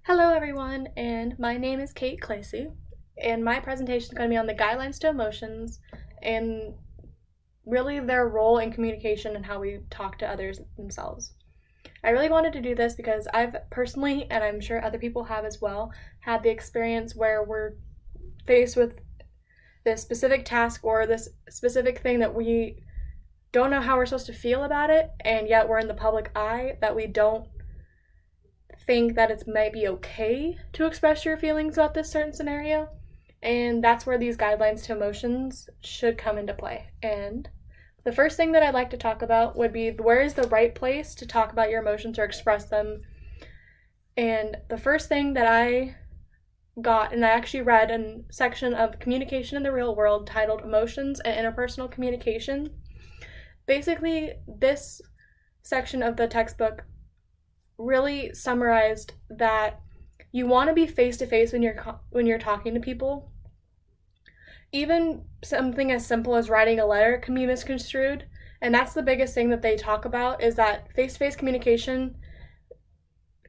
Hello everyone, and my name is Kate Clacy, and my presentation is going to be on the guidelines to emotions and really their role in communication and how we talk to others themselves. I really wanted to do this because I've personally, and I'm sure other people have as well, had the experience where we're faced with this specific task or this specific thing that we don't know how we're supposed to feel about it, and yet we're in the public eye that we don't think that it might be okay to express your feelings about this certain scenario. And that's where these guidelines to emotions should come into play. And the first thing that I'd like to talk about would be where is the right place to talk about your emotions or express them. And the first thing that I got, and I actually read a section of Communication in the Real World titled Emotions and Interpersonal Communication. Basically, this section of the textbook really summarized that you want to be face to face when you're talking to people. Even something as simple as writing a letter can be misconstrued, and that's the biggest thing that they talk about, is that face to face communication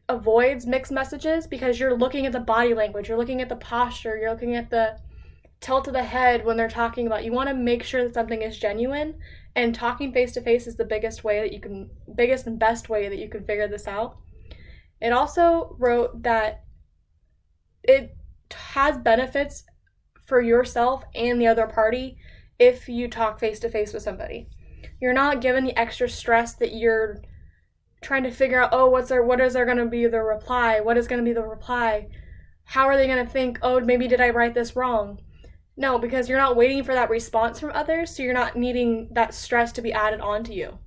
avoids mixed messages because you're looking at the body language, you're looking at the posture, you're looking at the tilt of the head when they're talking about. You want to make sure that something is genuine, and talking face to face is the biggest and best way that you can figure this out. It also wrote that it has benefits for yourself and the other party if you talk face to face with somebody. You're not given the extra stress that you're trying to figure out, what is there going to be the reply? What is going to be the reply? How are they going to think, maybe did I write this wrong? No, because you're not waiting for that response from others, so you're not needing that stress to be added onto you.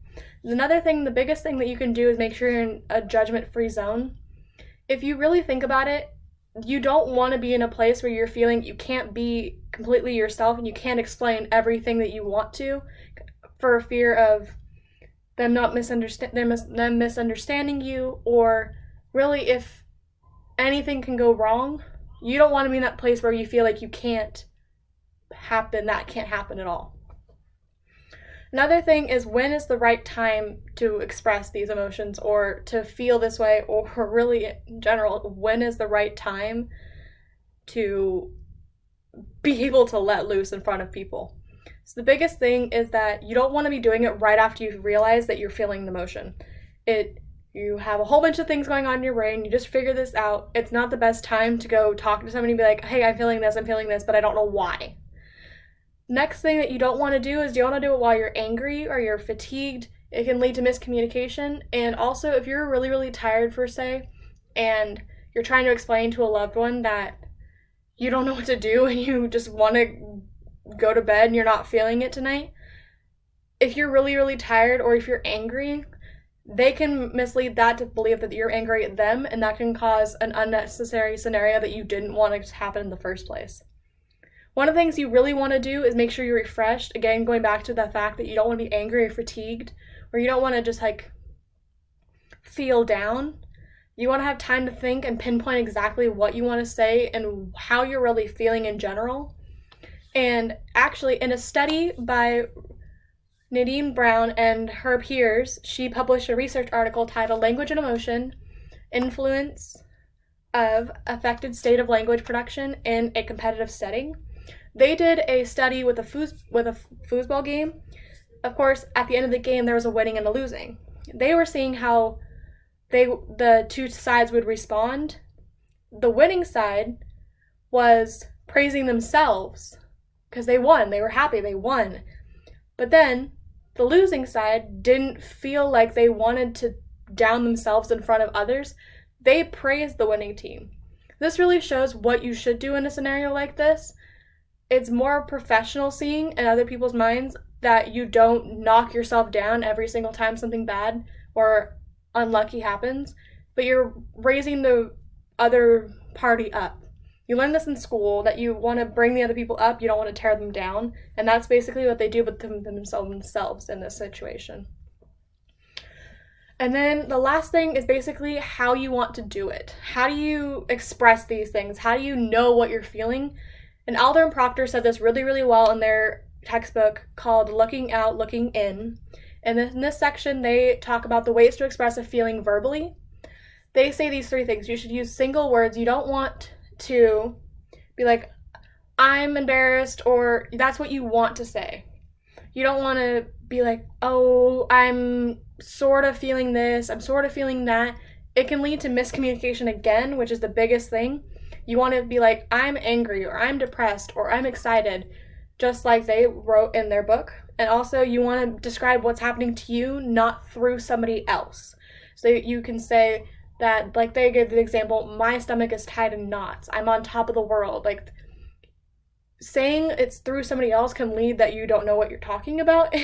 Another thing, the biggest thing that you can do is make sure you're in a judgment-free zone. If you really think about it, you don't want to be in a place where you're feeling you can't be completely yourself and you can't explain everything that you want to for fear of them misunderstanding you, or really if anything can go wrong, you don't want to be in that place where you feel like that can't happen at all. Another thing is, when is the right time to express these emotions or to feel this way, or really in general, when is the right time to be able to let loose in front of people? So the biggest thing is that you don't want to be doing it right after you realize that you're feeling the emotion. You have a whole bunch of things going on in your brain, you just figure this out. It's not the best time to go talk to somebody and be like, hey, I'm feeling this, but I don't know why. Next thing that you don't want to do is you don't want to do it while you're angry or you're fatigued. It can lead to miscommunication. And also, if you're really, really tired, and you're trying to explain to a loved one that you don't know what to do and you just want to go to bed and you're not feeling it tonight, if you're really, really tired or if you're angry, they can mislead that to believe that you're angry at them, and that can cause an unnecessary scenario that you didn't want to happen in the first place. One of the things you really want to do is make sure you're refreshed. Again, going back to the fact that you don't want to be angry or fatigued, or you don't want to just feel down. You want to have time to think and pinpoint exactly what you want to say and how you're really feeling in general. And actually, in a study by Nadine Brown and her peers, she published a research article titled Language and Emotion: Influence of Affected State of Language Production in a Competitive Setting. They did a study with a foosball game. Of course, at the end of the game, there was a winning and a losing. They were seeing how the two sides would respond. The winning side was praising themselves because they won. They were happy. They won. But then the losing side didn't feel like they wanted to down themselves in front of others. They praised the winning team. This really shows what you should do in a scenario like this. It's more professional seeing in other people's minds that you don't knock yourself down every single time something bad or unlucky happens, but you're raising the other party up. You learn this in school, that you want to bring the other people up, you don't want to tear them down, and that's basically what they do with themselves in this situation. And then the last thing is basically how you want to do it. How do you express these things? How do you know what you're feeling? And Alder and Proctor said this really, really well in their textbook called Looking Out, Looking In. And in this section, they talk about the ways to express a feeling verbally. they say these 3 things. You should use single words. You don't want to be like, I'm embarrassed, or that's what you want to say. You don't want to be like, oh, I'm sort of feeling this, I'm sort of feeling that. It can lead to miscommunication again, which is the biggest thing. You want to be like, I'm angry, or I'm depressed, or I'm excited, just like they wrote in their book. And also, you want to describe what's happening to you, not through somebody else. So you can say that, like they gave the example, my stomach is tied in knots, I'm on top of the world. Like, saying it's through somebody else can lead that you don't know what you're talking about.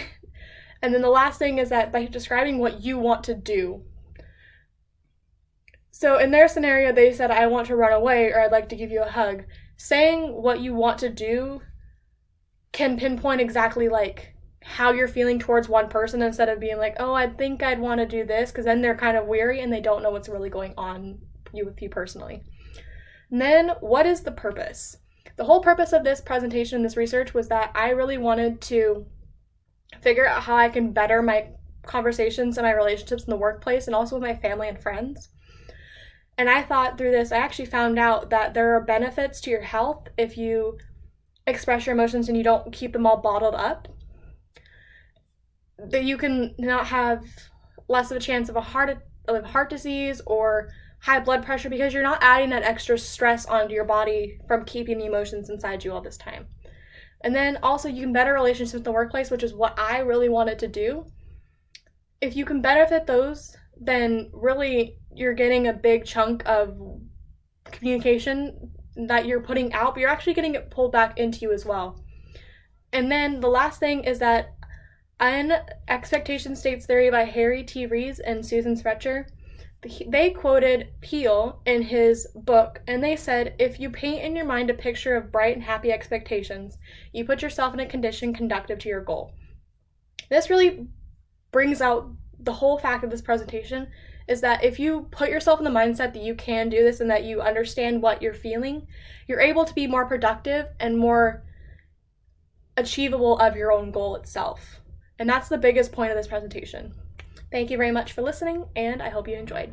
And then the last thing is that by describing what you want to do. So in their scenario, they said, I want to run away, or I'd like to give you a hug. Saying what you want to do can pinpoint exactly like how you're feeling towards one person, instead of being like, oh, I think I'd want to do this, because then they're kind of weary and they don't know what's really going on with you personally. And then, what is the purpose? The whole purpose of this presentation, this research, was that I really wanted to figure out how I can better my conversations and my relationships in the workplace, and also with my family and friends. And I thought through this, I actually found out that there are benefits to your health if you express your emotions and you don't keep them all bottled up. That you can not have less of a chance of heart disease or high blood pressure, because you're not adding that extra stress onto your body from keeping the emotions inside you all this time. And then also, you can better relationships in the workplace, which is what I really wanted to do. If you can benefit those, then really you're getting a big chunk of communication that you're putting out, but you're actually getting it pulled back into you as well. And then the last thing is that in Expectation States Theory by Harry T. Rees and Susan Sprecher, they quoted Peele in his book, and they said, if you paint in your mind a picture of bright and happy expectations, you put yourself in a condition conducive to your goal. This really brings out the whole fact of this presentation, is that if you put yourself in the mindset that you can do this and that you understand what you're feeling, you're able to be more productive and more achievable of your own goal itself. And that's the biggest point of this presentation. Thank you very much for listening, and I hope you enjoyed.